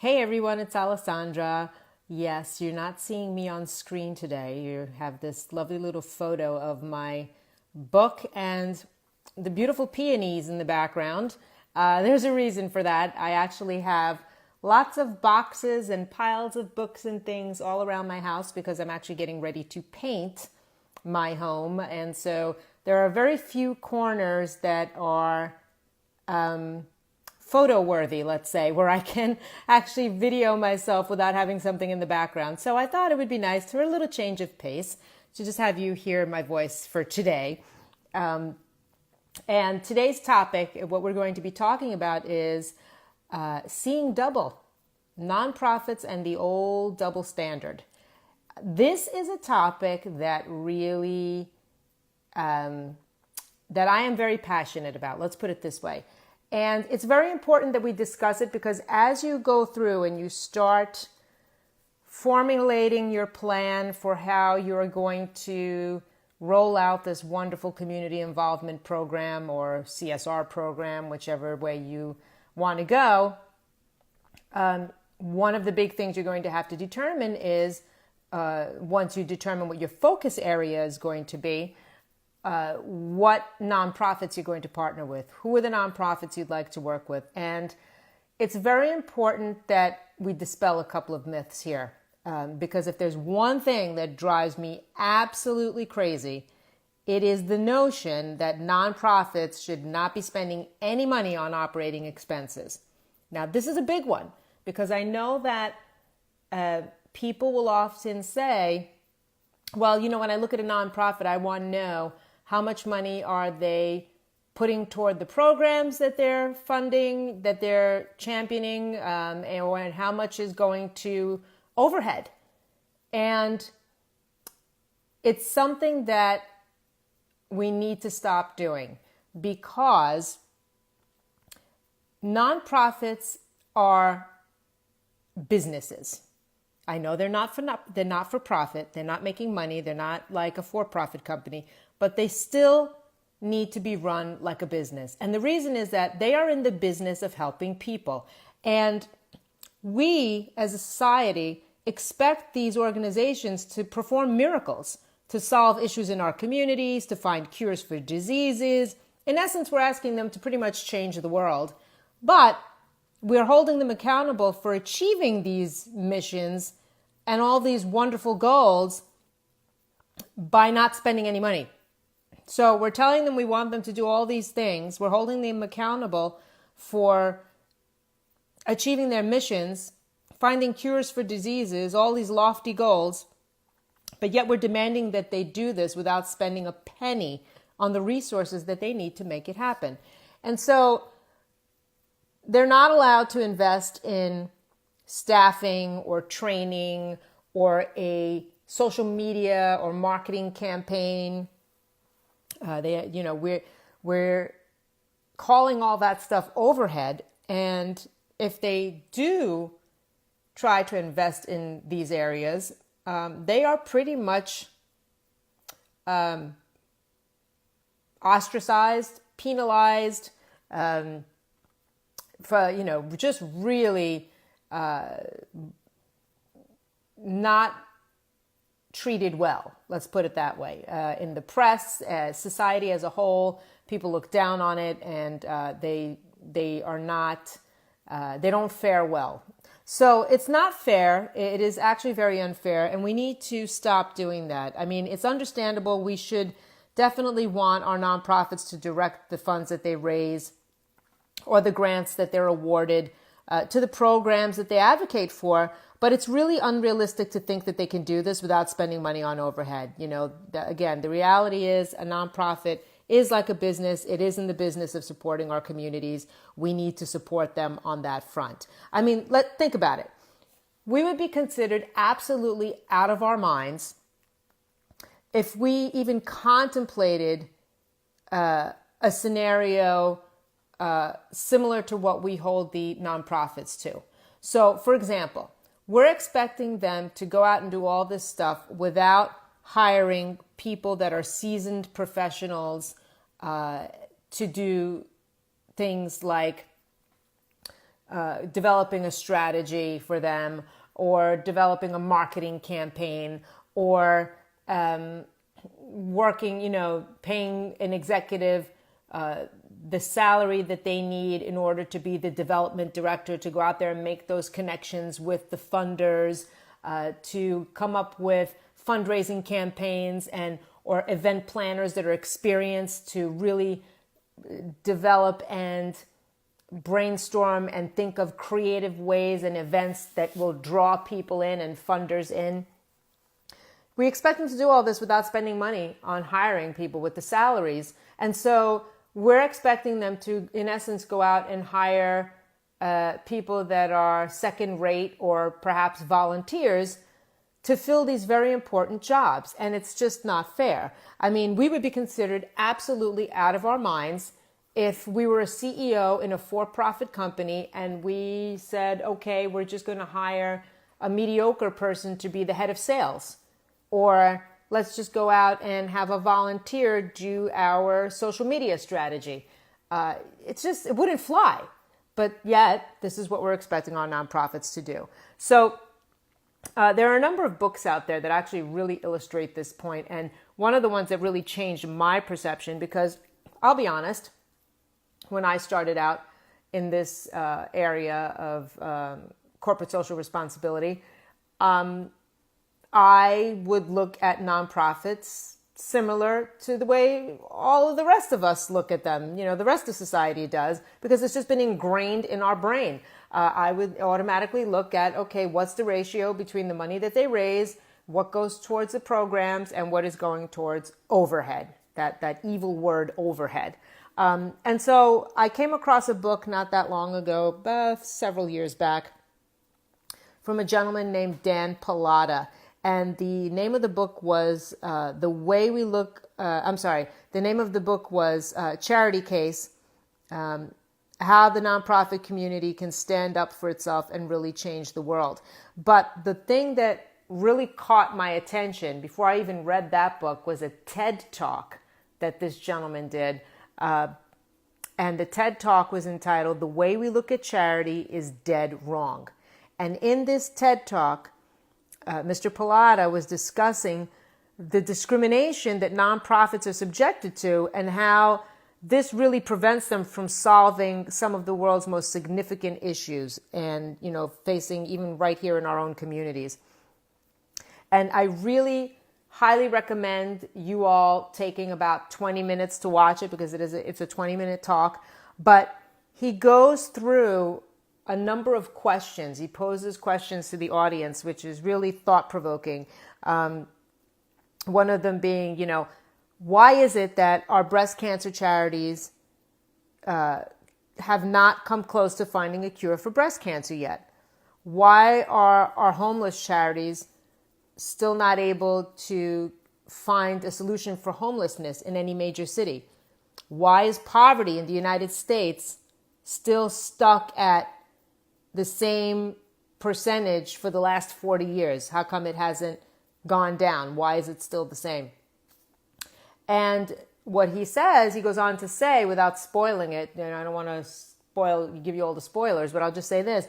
Hey everyone, it's Alessandra. Yes, you're not seeing me on screen today. You have this lovely little photo of my book and the beautiful peonies in the background. There's a reason for that. I actually have lots of boxes and piles of books and things all around my house because I'm actually getting ready to paint my home. And so there are very few corners that are photo worthy, let's say, where I can actually video myself without having something in the background. So I thought it would be nice for a little change of pace to just have you hear my voice for today. And today's topic, what we're going to be talking about is seeing double, nonprofits and the old double standard. This is a topic that really, that I am very passionate about. Let's put it this way. And it's very important that we discuss it because as you go through and you start formulating your plan for how you're going to roll out this wonderful community involvement program or CSR program, whichever way you want to go, one of the big things you're going to have to determine is, once you determine what your focus area is going to be, what nonprofits you're going to partner with, who are the nonprofits you'd like to work with. And it's very important that we dispel a couple of myths here. Because if there's one thing that drives me absolutely crazy, it is the notion that nonprofits should not be spending any money on operating expenses. Now, this is a big one because I know that people will often say, well, when I look at a nonprofit, I want to know how much money are they putting toward the programs that they're funding, that they're championing, and how much is going to overhead. And it's something that we need to stop doing because nonprofits are businesses. I know they're not for profit. They're not making money. They're not like a for-profit company, but they still need to be run like a business. And the reason is that they are in the business of helping people. And we as a society expect these organizations to perform miracles, to solve issues in our communities, to find cures for diseases. In essence, we're asking them to pretty much change the world. But we're holding them accountable for achieving these missions and all these wonderful goals by not spending any money. So we're telling them we want them to do all these things. We're holding them accountable for achieving their missions, finding cures for diseases, all these lofty goals. But yet we're demanding that they do this without spending a penny on the resources that they need to make it happen. And so they're not allowed to invest in staffing or training or a social media or marketing campaign. We're calling all that stuff overhead. And if they do try to invest in these areas, they are pretty much ostracized, penalized, for just really not treated well. Let's put it that way. In the press, society as a whole, people look down on it, and they are not. They don't fare well. So it's not fair. It is actually very unfair, and we need to stop doing that. I mean, it's understandable. We should definitely want our nonprofits to direct the funds that they raise or the grants that they're awarded to the programs that they advocate for. But it's really unrealistic to think that they can do this without spending money on overhead. Again, the reality is a nonprofit is like a business. It is in the business of supporting our communities. We need to support them on that front. I mean, think about it. We would be considered absolutely out of our minds if we even contemplated a scenario similar to what we hold the nonprofits to. So, for example, we're expecting them to go out and do all this stuff without hiring people that are seasoned professionals to do things like developing a strategy for them, or developing a marketing campaign, or working, paying an executive the salary that they need in order to be the development director, to go out there and make those connections with the funders, to come up with fundraising campaigns or event planners that are experienced to really develop and brainstorm and think of creative ways and events that will draw people in and funders in. We expect them to do all this without spending money on hiring people with the salaries. And so we're expecting them to, in essence, go out and hire people that are second rate or perhaps volunteers to fill these very important jobs. And it's just not fair. I mean, we would be considered absolutely out of our minds if we were a CEO in a for-profit company and we said, okay, we're just going to hire a mediocre person to be the head of sales. Or let's just go out and have a volunteer do our social media strategy. It wouldn't fly. But yet, this is what we're expecting our nonprofits to do. So there are a number of books out there that actually really illustrate this point. And one of the ones that really changed my perception, because I'll be honest, when I started out in this area of corporate social responsibility, I would look at nonprofits similar to the way all of the rest of us look at them, the rest of society does, because it's just been ingrained in our brain. I would automatically look at, okay, what's the ratio between the money that they raise, what goes towards the programs, and what is going towards overhead, that evil word overhead. And so I came across a book not that long ago, several years back, from a gentleman named Dan Pallotta. And the name of the book was The name of the book was Charity Case, How the Nonprofit Community Can Stand Up for Itself and Really Change the World. But the thing that really caught my attention before I even read that book was a TED Talk that this gentleman did. And the TED Talk was entitled, The Way We Look at Charity is Dead Wrong. And in this TED Talk, Mr. Pallotta was discussing the discrimination that nonprofits are subjected to and how this really prevents them from solving some of the world's most significant issues and, facing even right here in our own communities. And I really highly recommend you all taking about 20 minutes to watch it, because it's a 20-minute talk. But he goes through a number of questions. He poses questions to the audience, which is really thought-provoking. One of them being, why is it that our breast cancer charities have not come close to finding a cure for breast cancer yet? Why are our homeless charities still not able to find a solution for homelessness in any major city? Why is poverty in the United States still stuck at the same percentage for the last 40 years? How come it hasn't gone down? Why is it still the same? And what he says, he goes on to say, without spoiling it, I don't want to give you all the spoilers, but I'll just say this.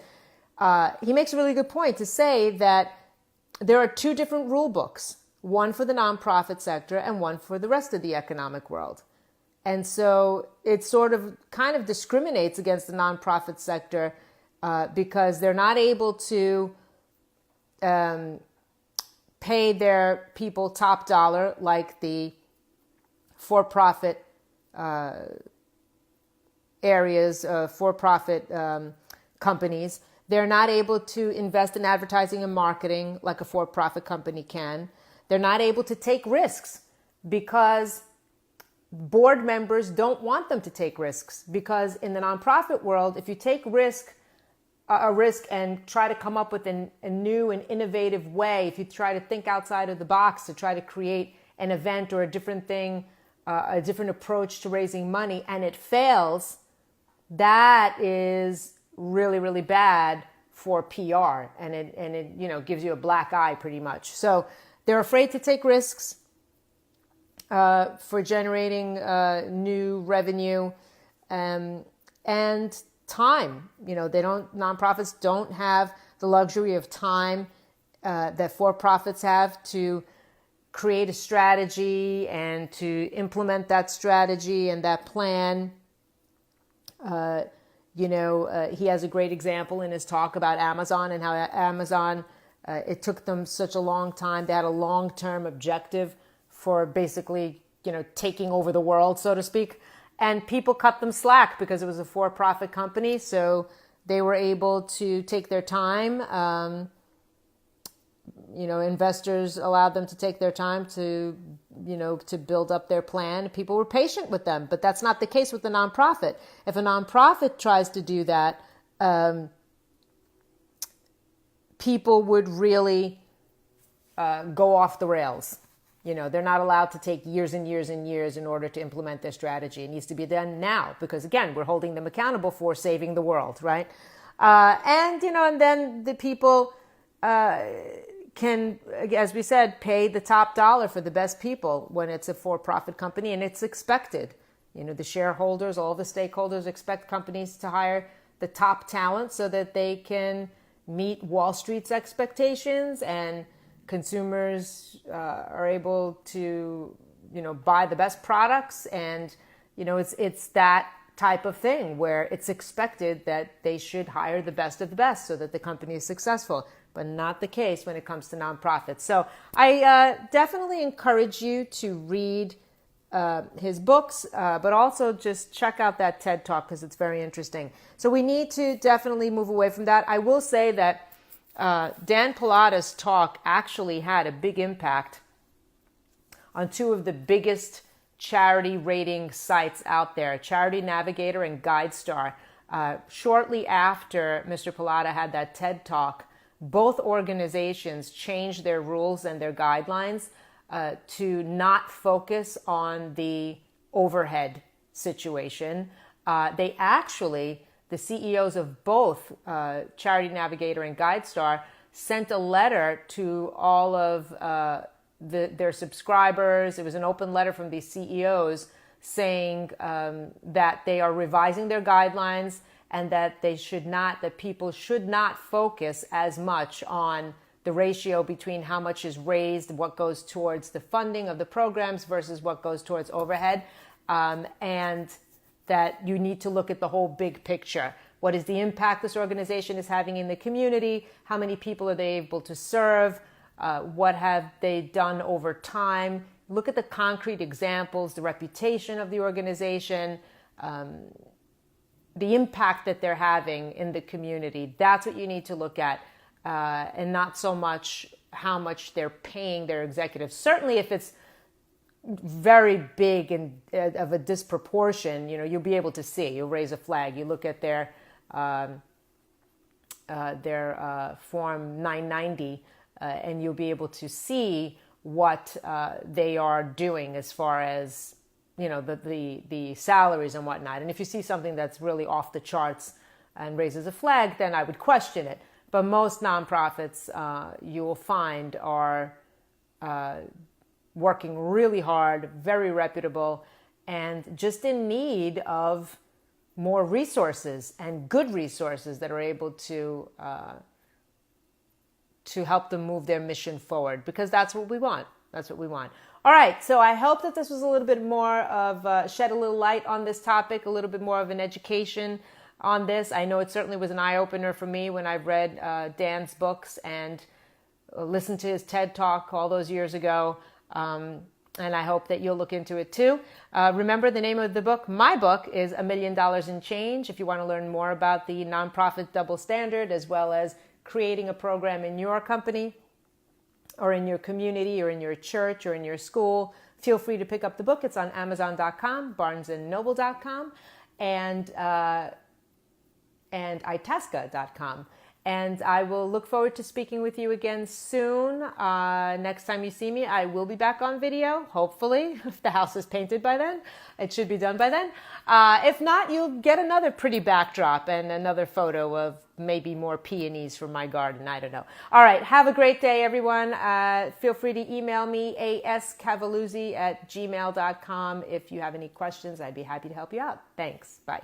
He makes a really good point to say that there are two different rule books, one for the nonprofit sector and one for the rest of the economic world. And so it sort of kind of discriminates against the nonprofit sector because they're not able to pay their people top dollar like the for-profit areas, for-profit companies. They're not able to invest in advertising and marketing like a for-profit company can. They're not able to take risks because board members don't want them to take risks. Because in the nonprofit world, if you take a risk and try to come up with a new and innovative way, if you try to think outside of the box to try to create an event or a different thing, a different approach to raising money, and it fails, that is really, really bad for PR, and it gives you a black eye pretty much. So they're afraid to take risks for generating new revenue, and time. Nonprofits don't have the luxury of time that for-profits have to create a strategy and to implement that strategy and that plan. He has a great example in his talk about Amazon and how Amazon, it took them such a long time. They had a long-term objective for basically, taking over the world, so to speak. And people cut them slack because it was a for-profit company. So they were able to take their time. Investors allowed them to take their time to build up their plan. People were patient with them, but that's not the case with the nonprofit. If a nonprofit tries to do that, people would really go off the rails. They're not allowed to take years and years and years in order to implement their strategy. It needs to be done now because, again, we're holding them accountable for saving the world, right? And then the people can, as we said, pay the top dollar for the best people when it's a for-profit company, and it's expected. The shareholders, all the stakeholders expect companies to hire the top talent so that they can meet Wall Street's expectations, and consumers are able to, buy the best products. And, it's that type of thing where it's expected that they should hire the best of the best so that the company is successful, but not the case when it comes to nonprofits. So I definitely encourage you to read his books, but also just check out that TED Talk because it's very interesting. So we need to definitely move away from that. I will say that Dan Pallotta's talk actually had a big impact on two of the biggest charity rating sites out there, Charity Navigator and GuideStar. Shortly after Mr. Pallotta had that TED Talk, both organizations changed their rules and their guidelines to not focus on the overhead situation. The CEOs of both Charity Navigator and GuideStar sent a letter to all of their subscribers. It was an open letter from these CEOs saying that they are revising their guidelines and that people should not focus as much on the ratio between how much is raised, what goes towards the funding of the programs versus what goes towards overhead, and that you need to look at the whole big picture. What is the impact this organization is having in the community? How many people are they able to serve? What have they done over time? Look at the concrete examples, the reputation of the organization, the impact that they're having in the community. That's what you need to look at, and not so much how much they're paying their executives. Certainly if it's very big and of a disproportion, you'll be able to see. You'll raise a flag. You look at their Form 990, and you'll be able to see what they are doing as far as the salaries and whatnot. And if you see something that's really off the charts and raises a flag, then I would question it. But most nonprofits you will find are working really hard, very reputable, and just in need of more resources and good resources that are able to help them move their mission forward, because that's what we want. That's what we want. All right, so I hope that this was a little bit more of shed a little light on this topic, a little bit more of an education on this. I know it certainly was an eye-opener for me when I read Dan's books and listened to his TED Talk all those years ago. And I hope that you'll look into it too. Remember the name of the book, my book, is $1 Million in Change. If you want to learn more about the nonprofit double standard, as well as creating a program in your company or in your community or in your church or in your school, feel free to pick up the book. It's on Amazon.com, BarnesandNoble.com, and Itasca.com. And I will look forward to speaking with you again soon. Next time you see me, I will be back on video, hopefully, if the house is painted by then. It should be done by then. If not, you'll get another pretty backdrop and another photo of maybe more peonies from my garden. I don't know. All right. Have a great day, everyone. Feel free to email me, ascavaluzzi@gmail.com. If you have any questions, I'd be happy to help you out. Thanks. Bye.